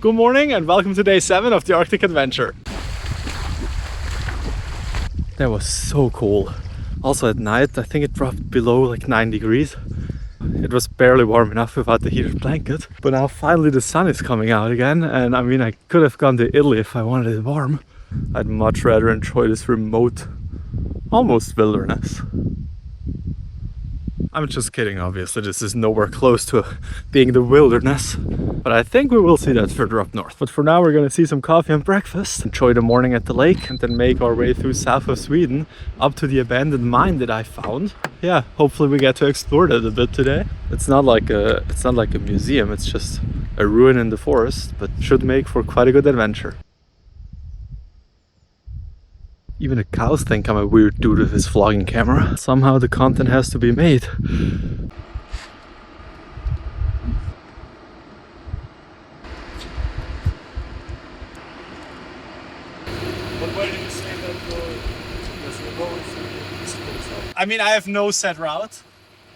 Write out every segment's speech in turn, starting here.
Good morning and welcome to day 7 of the Arctic adventure. That was so cool. Also at night I think it dropped below like 9 degrees. It was barely warm enough without the heated blanket. But now finally the sun is coming out again, and I mean I could have gone to Italy if I wanted it warm. I'd much rather enjoy this remote, almost wilderness. I'm just kidding, obviously, this is nowhere close to being the wilderness, but I think we will see that further up north. But for now we're gonna see some coffee and breakfast, enjoy the morning at the lake, and then make our way through south of Sweden up to the abandoned mine that I found. Yeah, hopefully we get to explore that a bit today. It's not like a museum, it's just a ruin in the forest, but should make for quite a good adventure. Even the cows think I'm a weird dude with his vlogging camera. Somehow the content has to be made. But where did you say that the road is? I mean, I have no set route,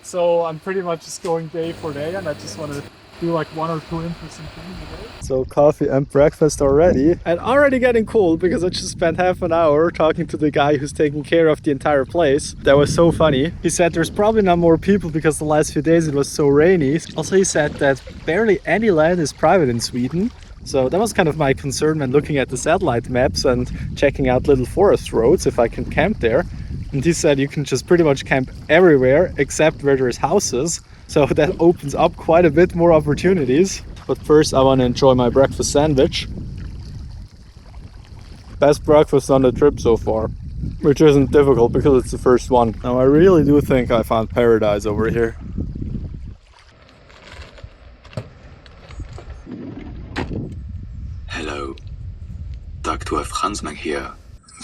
so I'm pretty much just going day for day, and I just want to do like 1 or 2 interesting things a day. So coffee and breakfast already, and already getting cold because I just spent half an hour talking to the guy who's taking care of the entire place. That was so funny. He said there's probably not more people because the last few days it was so rainy. Also he said that barely any land is private in Sweden. So that was kind of my concern when looking at the satellite maps and checking out little forest roads if I can camp there. And he said you can just pretty much camp everywhere except where there's houses. So that opens up quite a bit more opportunities. But first I want to enjoy my breakfast sandwich. Best breakfast on the trip so far. Which isn't difficult because it's the first one. Now I really do think I found paradise over here. Hello, Dr. Fransman here.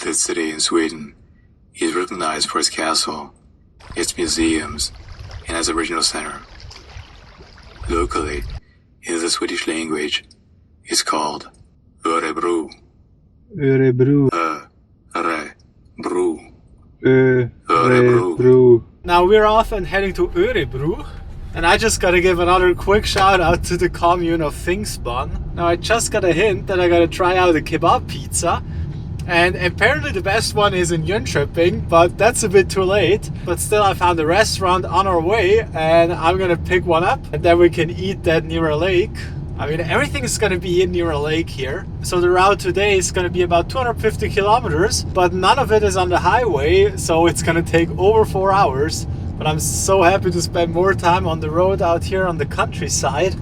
This city in Sweden is recognized for its castle, its museums, and its original center. Locally, in the Swedish language, it's called Örebro. Örebro. Örebro. Örebro. Now we're off and heading to Örebro. And I just gotta give another quick shout out to the commune of Finspång. Now I just got a hint that I gotta try out a kebab pizza. And apparently the best one is in Jönköping, but that's a bit too late. But still I found a restaurant on our way and I'm gonna pick one up and then we can eat that near a lake. I mean, everything is gonna be in near a lake here. So the route today is gonna be about 250 kilometers, but none of it is on the highway, so it's gonna take over 4 hours. But I'm so happy to spend more time on the road out here on the countryside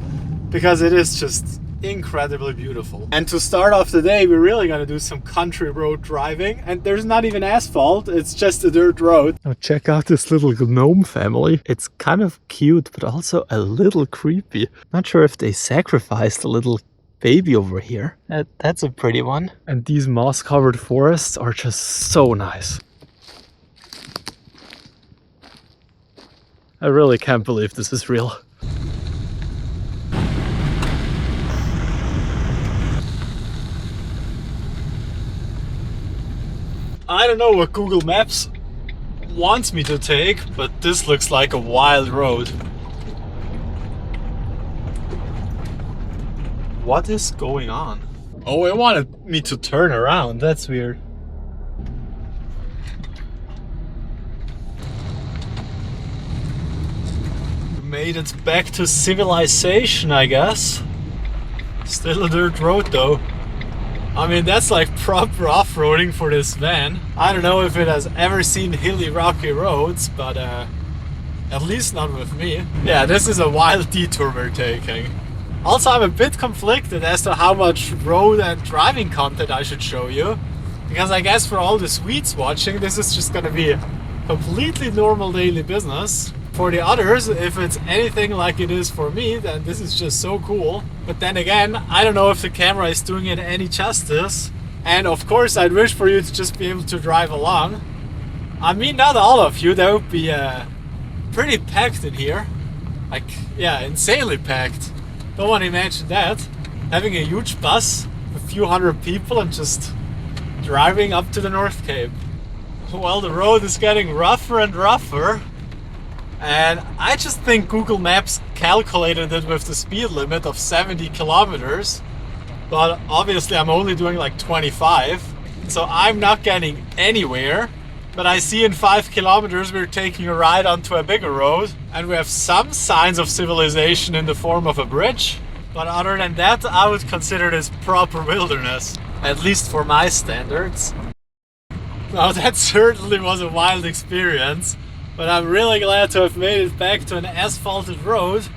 because it is just incredibly beautiful. And to start off the day, we're really gonna do some country road driving, and there's not even asphalt, it's just a dirt road. Now check out this little gnome family. It's kind of cute, but also a little creepy. Not sure if they sacrificed a little baby over here. That's a pretty one. And these moss-covered forests are just so nice. I really can't believe this is real. I don't know what Google Maps wants me to take, but this looks like a wild road. What is going on? Oh, it wanted me to turn around. That's weird. Made it back to civilization, I guess. Still a dirt road though. I mean, that's like proper off-roading for this van. I don't know if it has ever seen hilly, rocky roads, but at least not with me. Yeah, this is a wild detour we're taking. Also, I'm a bit conflicted as to how much road and driving content I should show you. Because I guess for all the Swedes watching, this is just gonna be completely normal daily business. For the others, if it's anything like it is for me, then this is just so cool. But then again, I don't know if the camera is doing it any justice. And of course, I'd wish for you to just be able to drive along. I mean, not all of you, that would be pretty packed in here. Like, yeah, insanely packed. Don't want to imagine that. Having a huge bus, a few hundred people and just driving up to the North Cape. Well, the road is getting rougher and rougher. And I just think Google Maps calculated it with the speed limit of 70 kilometers. but obviously I'm only doing like 25, so I'm not getting anywhere. But I see in 5 kilometers we're taking a ride onto a bigger road, and we have some signs of civilization in the form of a bridge. But other than that, I would consider this proper wilderness, at least for my standards. Now that certainly was a wild experience, but I'm really glad to have made it back to an asphalted road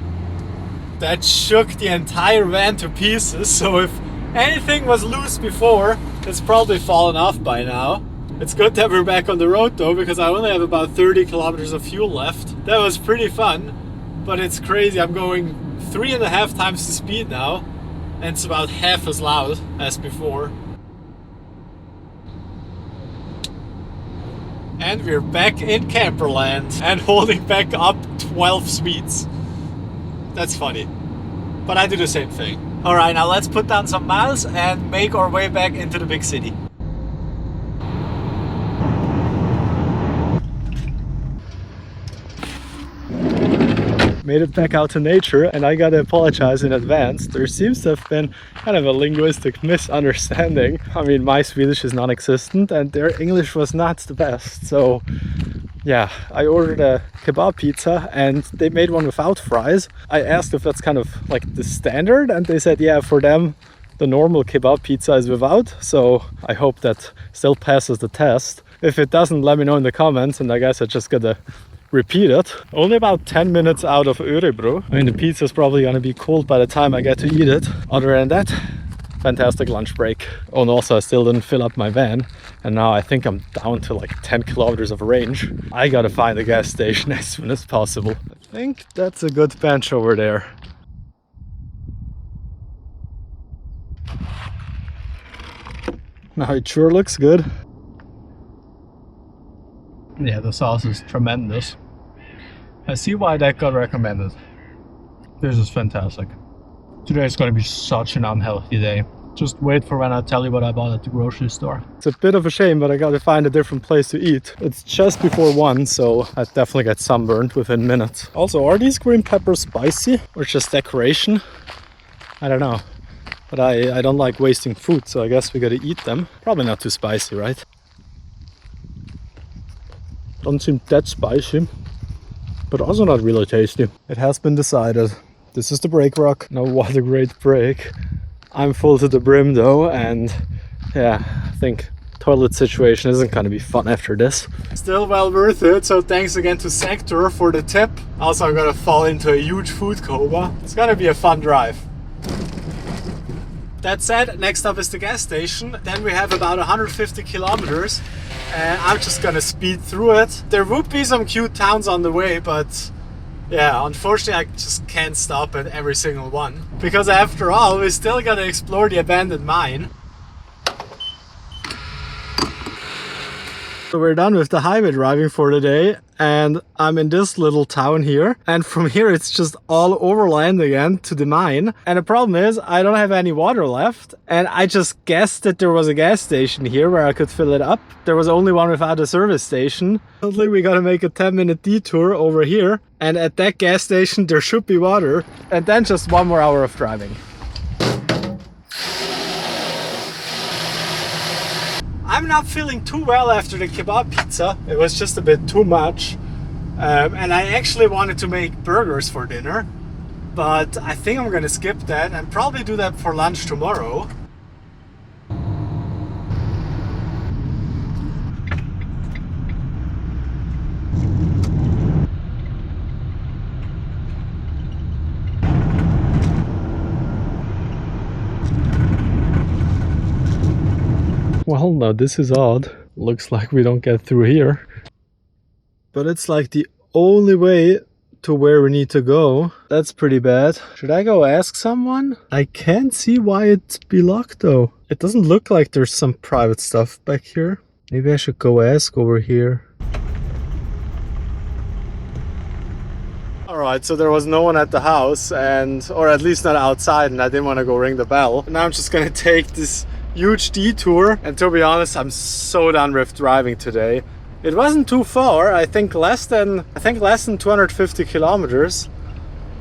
that shook the entire van to pieces. So if anything was loose before, it's probably fallen off by now. It's good that we're back on the road though, because I only have about 30 kilometers of fuel left. That was pretty fun, but it's crazy. I'm going 3.5 times the speed now, and it's about half as loud as before. And we're back in camperland and holding back up 12 Swedes. That's funny, but I do the same thing. Alright, now let's put down some miles and make our way back into the big city. Made it back out to nature, and I gotta apologize in advance. There seems to have been kind of a linguistic misunderstanding. I mean, my Swedish is non-existent and their English was not the best. So yeah, I ordered a kebab pizza and they made one without fries. I asked if that's kind of like the standard, and they said yeah, for them the normal kebab pizza is without. So I hope that still passes the test. If it doesn't, let me know in the comments, and I guess I just gotta repeat it. Only about 10 minutes out of Örebro. I mean, the pizza is probably gonna be cold by the time I get to eat it. Other than that, fantastic lunch break. Oh, and also I still didn't fill up my van, and now I think I'm down to like 10 kilometers of range. I gotta find a gas station as soon as possible. I think that's a good bench over there. Now it sure looks good. Yeah, the sauce is tremendous. I see why that got recommended. This is fantastic. Today is going to be such an unhealthy day. Just wait for when I tell you what I bought at the grocery store. It's a bit of a shame, but I gotta find a different place to eat. It's just before 1, so I definitely get sunburned within minutes. Also, are these green peppers spicy or just decoration? I don't know. But I don't like wasting food, so I guess we gotta eat them. Probably not too spicy, right? Don't seem that spicy, but also not really tasty. It has been decided. This is the break rock. Now what a great break. I'm full to the brim though, and yeah, I think toilet situation isn't gonna be fun after this. Still well worth it, so thanks again to Sector for the tip. Also, I'm gonna fall into a huge food coma. It's gonna be a fun drive. That said, next up is the gas station. Then we have about 150 kilometers. I'm just gonna speed through it. There would be some cute towns on the way, but yeah, unfortunately I just can't stop at every single one. Because after all, we still gotta explore the abandoned mine. So we're done with the highway driving for the day, and I'm in this little town here, and from here it's just all overland again to the mine. And the problem is I don't have any water left, and I just guessed that there was a gas station here where I could fill it up. There was only one without a service station. Suddenly we gotta make a 10-minute detour over here, and at that gas station there should be water, and then just 1 more hour of driving. I'm not feeling too well after the kebab pizza. It was just a bit too much. And I actually wanted to make burgers for dinner, but I think I'm gonna skip that and probably do that for lunch tomorrow. Well, now this is odd. Looks like we don't get through here. But it's like the only way to where we need to go. That's pretty bad. Should I go ask someone? I can't see why it'd be locked though. It doesn't look like there's some private stuff back here. Maybe I should go ask over here. Alright, so there was no one at the house, or at least not outside, and I didn't want to go ring the bell. Now I'm just gonna take this huge detour, and to be honest, I'm so done with driving today. It wasn't too far. I think less than 250 kilometers,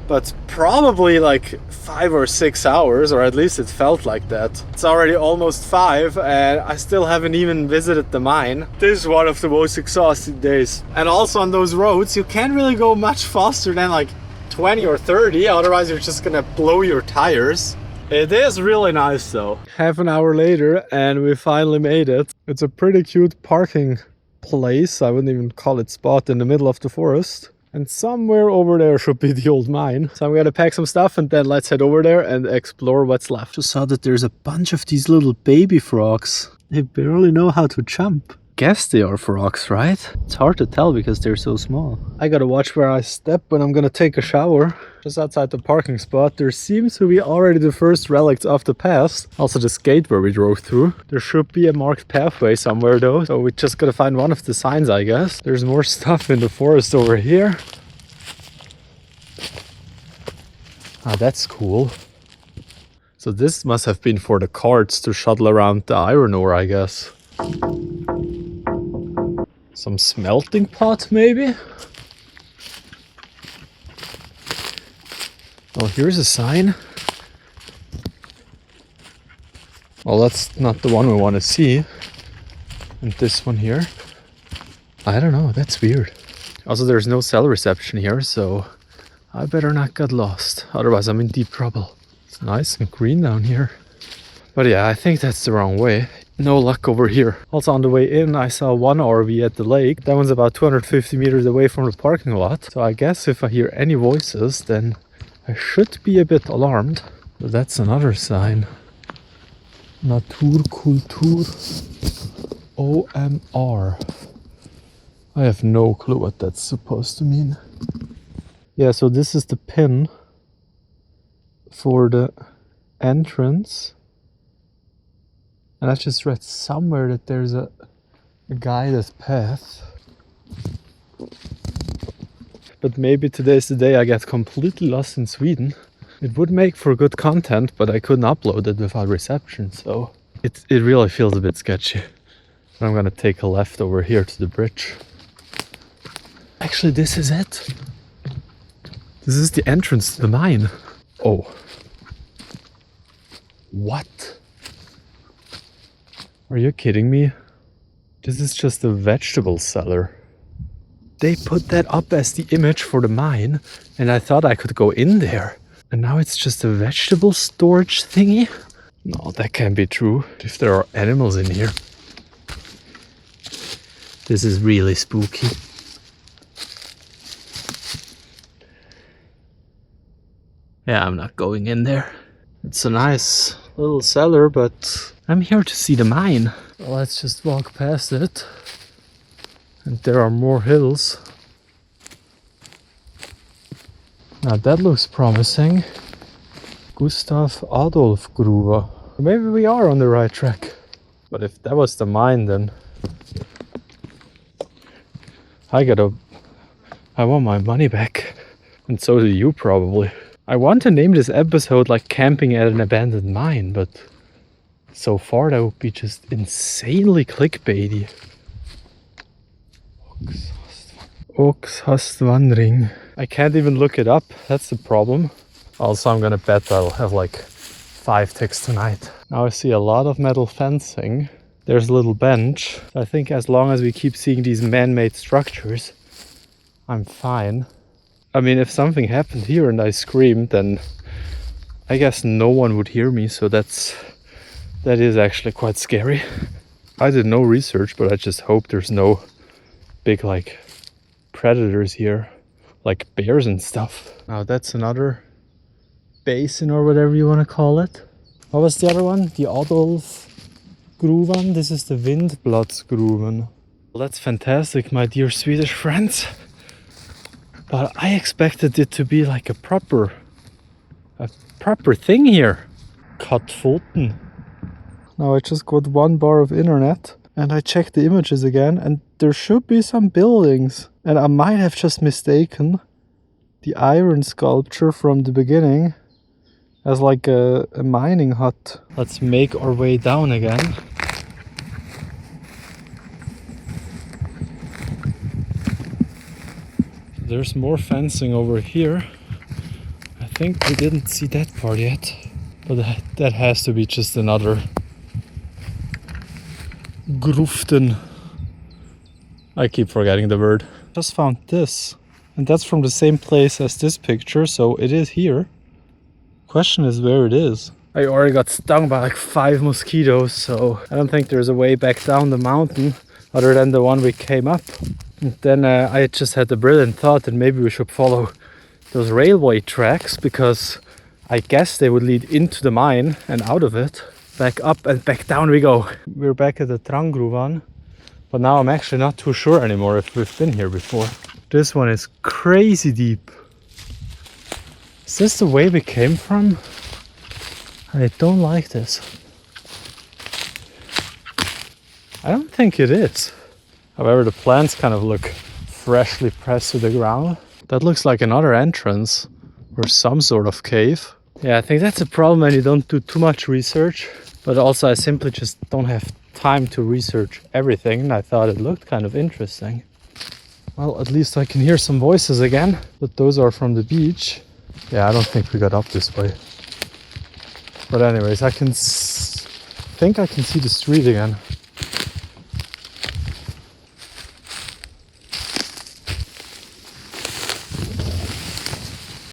but probably like 5 or 6 hours, or at least it felt like that. It's already almost 5 and I still haven't even visited the mine. This is one of the most exhausting days. And also on those roads, you can't really go much faster than like 20 or 30, otherwise you're just gonna blow your tires. It is really nice though. Half an hour later and we finally made it. It's a pretty cute parking place, I wouldn't even call it spot, in the middle of the forest. And somewhere over there should be the old mine. So I'm gonna pack some stuff and then let's head over there and explore what's left. Just saw that there's a bunch of these little baby frogs. They barely know how to jump. Guess they are frogs, right? It's hard to tell because they're so small. I gotta watch where I step when I'm gonna take a shower. Just outside the parking spot, there seems to be already the first relics of the past. Also this gate where we drove through. There should be a marked pathway somewhere though, so we just gotta find one of the signs, I guess. There's more stuff in the forest over here. Ah, that's cool. So this must have been for the carts to shuttle around the iron ore, I guess. Some smelting pot, maybe? Oh, here's a sign. Well, that's not the one we want to see. And this one here. I don't know, that's weird. Also, there's no cell reception here, so I better not get lost. Otherwise, I'm in deep trouble. It's nice and green down here. But yeah, I think that's the wrong way. No luck over here. Also on the way in, I saw one RV at the lake. That one's about 250 meters away from the parking lot. So I guess if I hear any voices, then I should be a bit alarmed. But that's another sign. Naturkultur OMR. I have no clue what that's supposed to mean. Yeah, so this is the pin for the entrance. And I just read somewhere that there's a guided path. But maybe today's the day I get completely lost in Sweden. It would make for good content, but I couldn't upload it without reception, so it really feels a bit sketchy. I'm gonna take a left over here to the bridge. Actually, this is it. This is the entrance to the mine. Oh. What? Are you kidding me? This is just a vegetable cellar. They put that up as the image for the mine, and I thought I could go in there. And now it's just a vegetable storage thingy? No, that can't be true. If there are animals in here. This is really spooky. Yeah, I'm not going in there. It's a nice little cellar, but I'm here to see the mine. Well, let's just walk past it. And there are more hills. Now that looks promising. Gustav Adolf Gruva. Maybe we are on the right track. But if that was the mine, then I want my money back. And so do you probably. I want to name this episode like Camping at an Abandoned Mine, but so far that would be just insanely clickbaity. Oxhastvandring. I can't even look it up, that's the problem. Also, I'm gonna bet I'll have like 5 ticks tonight. Now I see a lot of metal fencing. There's a little bench. I think as long as we keep seeing these man-made structures, I'm fine. I mean, if something happened here and I screamed, then I guess no one would hear me, so that is actually quite scary. I did no research, but I just hope there's no big like predators here, like bears and stuff. Now that's another basin or whatever you want to call it. What was the other one? The Adolf Gruvan? This is the Vindbladsgruvan. Well, that's fantastic, my dear Swedish friends. But I expected it to be like a proper thing here. Kattfoten. Now I just got 1 bar of internet and I checked the images again and there should be some buildings. And I might have just mistaken the iron sculpture from the beginning as like a mining hut. Let's make our way down again. There's more fencing over here. think we didn't see that part yet. But that has to be just another gruften. I keep forgetting the word. Just found this. And that's from the same place as this picture, so it is here. Question is where it is. I already got stung by like 5 mosquitoes, so I don't think there's a way back down the mountain other than the one we came up. And then I just had the brilliant thought that maybe we should follow those railway tracks, because I guess they would lead into the mine and out of it. Back up and back down we go. We're back at the Trangruvan, but now I'm actually not too sure anymore if we've been here before. This one is crazy deep. Is this the way we came from? I don't like this. I don't think it is. However, the plants kind of look freshly pressed to the ground. That looks like another entrance or some sort of cave. Yeah, I think that's a problem when you don't do too much research. But also I simply just don't have time to research everything, and I thought it looked kind of interesting. Well, at least I can hear some voices again, but those are from the beach. Yeah, I don't think we got up this way. But anyways, I think I can see the street again.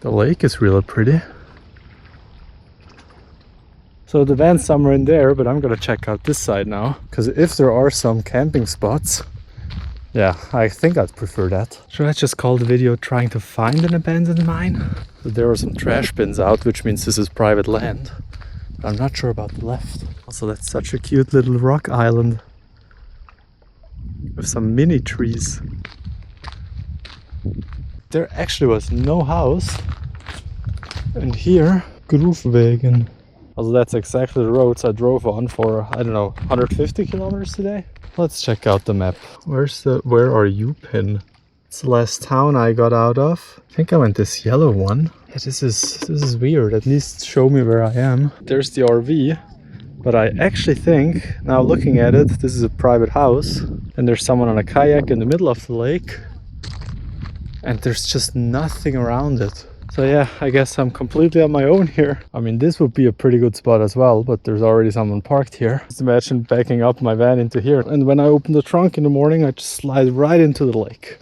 The lake is really pretty. So the van's somewhere in there, but I'm gonna check out this side now. Because if there are some camping spots, yeah, I think I'd prefer that. Should I just call the video trying to find an abandoned mine? So there are some trash bins out, which means this is private land. But I'm not sure about the left. Also, that's such a cute little rock island with some mini trees. There actually was no house. And here, Grufwegen. Also, that's exactly the roads I drove on for, I don't know, 150 kilometers today? Let's check out the map. Where's the "Where are you" pin? It's the last town I got out of. I think I went this yellow one. Yeah, this is weird. At least show me where I am. There's the RV. But I actually think, now looking at it, this is a private house. And there's someone on a kayak in the middle of the lake. And there's just nothing around it. So yeah, I guess I'm completely on my own here. I mean, this would be a pretty good spot as well, but there's already someone parked here. Just imagine backing up my van into here. And when I open the trunk in the morning, I just slide right into the lake.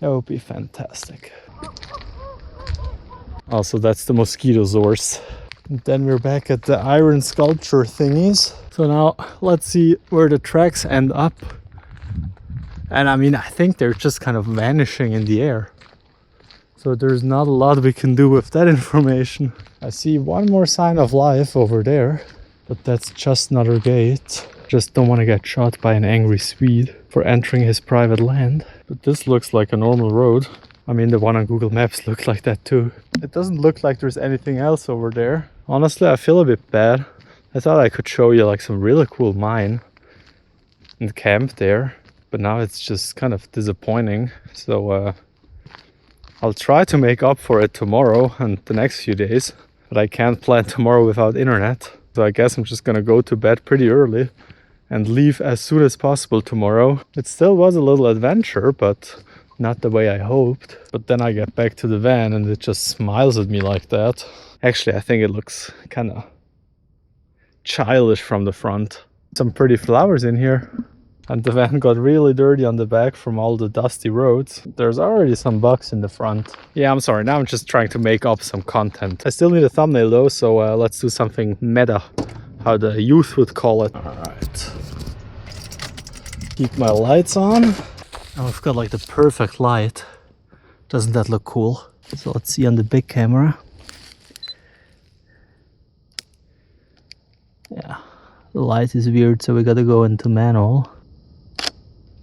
That would be fantastic. Also, that's the mosquito source. And then we're back at the iron sculpture thingies. So now let's see where the tracks end up. And I mean, I think they're just kind of vanishing in the air. So there's not a lot we can do with that information. I see one more sign of life over there, but that's just another gate. Just don't want to get shot by an angry Swede for entering his private land. But this looks like a normal road. I mean, the one on Google Maps looked like that too. It doesn't look like there's anything else over there. Honestly, I feel a bit bad. I thought I could show you like some really cool mine and camp there, but now it's just kind of disappointing. So I'll try to make up for it tomorrow and the next few days, but I can't plan tomorrow without internet. So I guess I'm just gonna go to bed pretty early and leave as soon as possible tomorrow. It still was a little adventure, but not the way I hoped. But then I get back to the van and it just smiles at me like that. Actually, I think it looks kind of childish from the front. Some pretty flowers in here. And the van got really dirty on the back from all the dusty roads. There's already some bugs in the front. Yeah, I'm sorry, now I'm just trying to make up some content. I still need a thumbnail though, so let's do something meta, how the youth would call it. Alright. Keep my lights on. Oh, I've got like the perfect light. Doesn't that look cool? So let's see on the big camera. Yeah, the light is weird, so we gotta go into manual.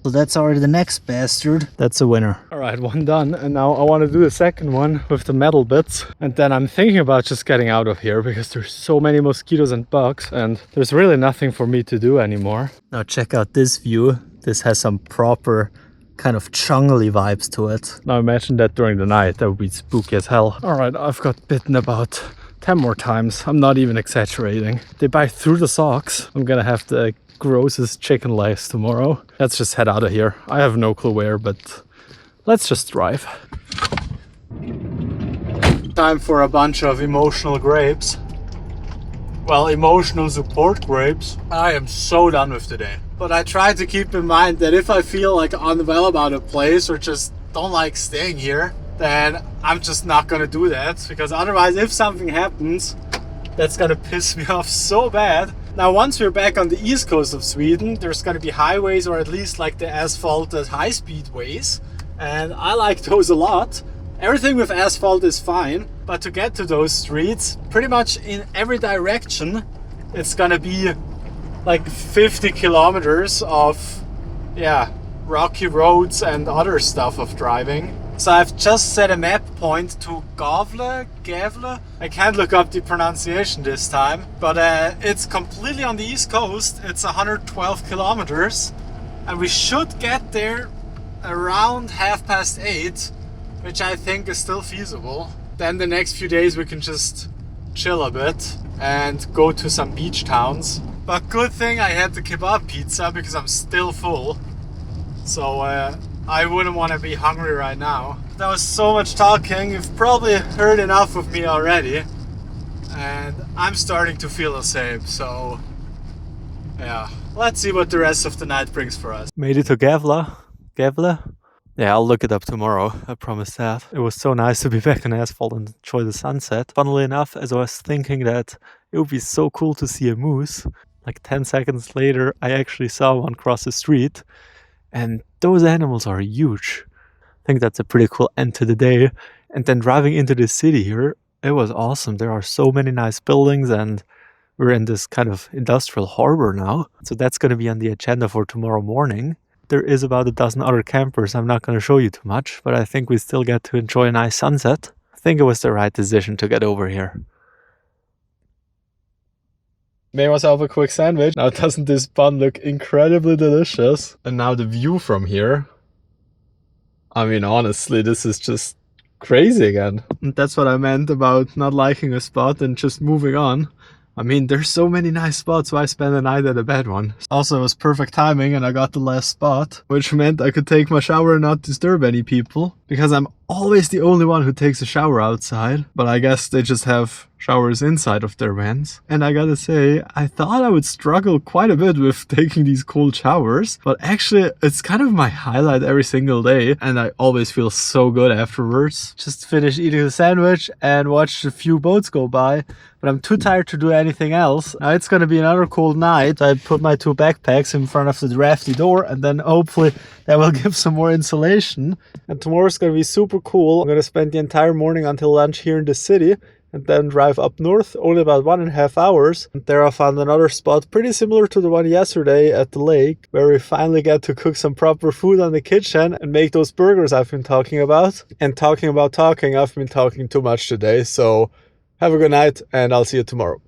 So that's already the next bastard. That's a winner. Alright, one done. And now I want to do the second one with the metal bits. And then I'm thinking about just getting out of here because there's so many mosquitoes and bugs and there's really nothing for me to do anymore. Now check out this view. This has some proper kind of jungly vibes to it. Now imagine that during the night. That would be spooky as hell. Alright, I've got bitten about 10 more times. I'm not even exaggerating. They bite through the socks. I'm gonna have the grossest chicken legs tomorrow. Let's just head out of here. I have no clue where, but let's just drive. Time for a bunch of emotional grapes. Well, emotional support grapes. I am so done with today. But I try to keep in mind that if I feel like unwell about a place or just don't like staying here, then I'm just not gonna do that. Because otherwise, if something happens, that's gonna piss me off so bad. Now, once we're back on the east coast of Sweden, there's gonna be highways, or at least like the asphalted high-speed ways. And I like those a lot. Everything with asphalt is fine, but to get to those streets, pretty much in every direction, it's gonna be like 50 kilometers of, yeah, rocky roads and other stuff of driving. So I've just set a map point to Gävle. I can't look up the pronunciation this time, but it's completely on the east coast. It's 112 kilometers, and we should get there around 8:30. Which I think is still feasible. Then the next few days we can just chill a bit and go to some beach towns. But good thing I had the kebab pizza because I'm still full. So I wouldn't want to be hungry right now. That was so much talking. You've probably heard enough of me already. And I'm starting to feel the same. So yeah, let's see what the rest of the night brings for us. Made it to Gävle. Yeah, I'll look it up tomorrow, I promise that. It was so nice to be back on asphalt and enjoy the sunset. Funnily enough, as I was thinking that it would be so cool to see a moose, like 10 seconds later, I actually saw one cross the street. And those animals are huge. I think that's a pretty cool end to the day. And then driving into the city here, it was awesome. There are so many nice buildings and we're in this kind of industrial harbor now. So that's going to be on the agenda for tomorrow morning. There is about a dozen other campers. I'm not going to show you too much, but I think we still get to enjoy a nice sunset. I think it was the right decision to get over here. Made myself a quick sandwich. Now, doesn't this bun look incredibly delicious? And now the view from here. I mean, honestly, this is just crazy again. And that's what I meant about not liking a spot and just moving on. I mean, there's so many nice spots, why spend the night at a bad one? Also, it was perfect timing and I got the last spot, which meant I could take my shower and not disturb any people. Because I'm always the only one who takes a shower outside, but I guess they just have showers inside of their vans. And I gotta say, I thought I would struggle quite a bit with taking these cold showers, but actually it's kind of my highlight every single day and I always feel so good afterwards. Just finished eating the sandwich and watched a few boats go by, but I'm too tired to do anything else. Now it's gonna be another cold night. I put my 2 backpacks in front of the drafty door and then hopefully that will give some more insulation. And tomorrow's gonna be super cool. I'm gonna spend the entire morning until lunch here in the city and then drive up north, only about 1.5 hours. And there I found another spot pretty similar to the one yesterday at the lake, where we finally get to cook some proper food on the kitchen and make those burgers I've been talking about. And talking about talking, I've been talking too much today, so have a good night and I'll see you tomorrow.